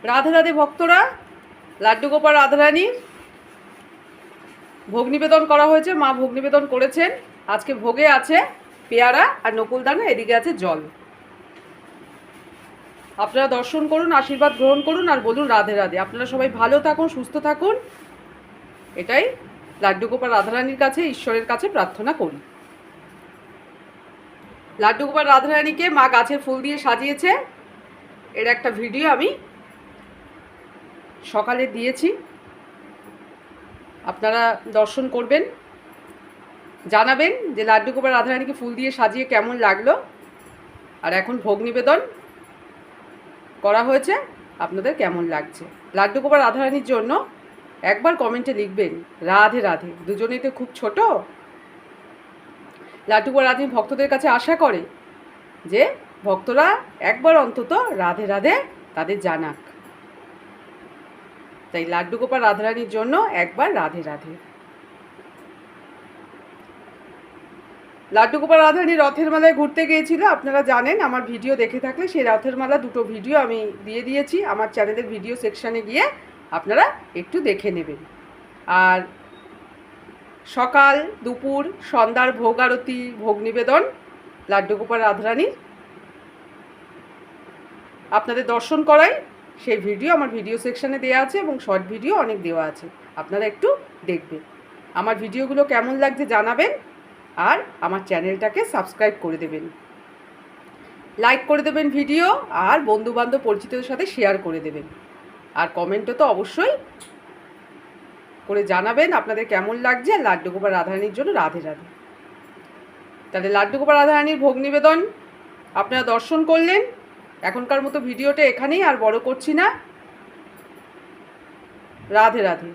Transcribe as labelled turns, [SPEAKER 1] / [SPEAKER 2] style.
[SPEAKER 1] রাধে রাধে ভক্তরা, লাড্ডু গোপাল রাধারানীর ভোগ নিবেদন করা হয়েছে। মা ভোগ নিবেদন করেছেন। আজকে ভোগে আছে পেয়ারা আর নকুলদানা, এদিকে আছে জল। আপনারা দর্শন করুন, আশীর্বাদ গ্রহণ করুন আর বলুন রাধে রাধে। আপনারা সবাই ভালো থাকুন, সুস্থ থাকুন, এটাই লাড্ডু গোপাল রাধারানীর কাছে, ঈশ্বরের কাছে প্রার্থনা করি। লাড্ডু গোপাল রাধারানীকে মা গাছের ফুল দিয়ে সাজিয়েছে, এর একটা ভিডিও আমি সকালে দিয়েছি, আপনারা দর্শন করবেন, জানাবেন যে লাড্ডু গোপাল রাধারানীকে ফুল দিয়ে সাজিয়ে কেমন লাগলো। আর এখন ভোগ নিবেদন করা হয়েছে, আপনাদের কেমন লাগছে। লাড্ডু গোপাল রাধারানীর জন্য একবার কমেন্টে লিখবেন রাধে রাধে। দুজনেই তো খুব ছোট। লাড্ডু গোপাল রাধারানী ভক্তদের কাছে আশা করে যে ভক্তরা একবার অন্তত রাধে রাধে তাদের জানাক। তাই লাড্ডু গোপাল রাধারানীর জন্য একবার রাধে রাধে। লাড্ডু গোপাল রাধারানী রথের মেলায় ঘুরতে গিয়েছিল, আপনারা জানেন। আমার ভিডিও দেখে থাকলে সেই রথের মেলা দুটো ভিডিও আমি দিয়ে দিয়েছি আমার চ্যানেলের ভিডিও সেকশানে গিয়ে আপনারা একটু দেখে নেবেন। আর সকাল দুপুর সন্ধ্যার ভোগ আরতি, ভোগ নিবেদন লাড্ডু গোপাল রাধারানীর আপনাদের দর্শন করাই, সেই ভিডিও আমার ভিডিও সেকশানে দেওয়া আছে এবং শর্ট ভিডিও অনেক দেওয়া আছে, আপনারা একটু দেখবেন। আমার ভিডিওগুলো কেমন লাগছে জানাবেন আর আমার চ্যানেলটাকে সাবস্ক্রাইব করে দেবেন, লাইক করে দেবেন ভিডিও, আর বন্ধুবান্ধব পরিচিতদের সাথে শেয়ার করে দেবেন। আর কমেন্টও তো অবশ্যই করে জানাবেন আপনাদের কেমন লাগছে। আর লাড্ডু গোপাল রাধারানীর জন্য রাধে রাধে। তাহলে লাড্ডু গোপাল রাধারানীর ভোগ নিবেদন আপনারা দর্শন করলেন। এখনকার মতো ভিডিওটা এখানেই আর বড় করছি না। রাধে রাধে।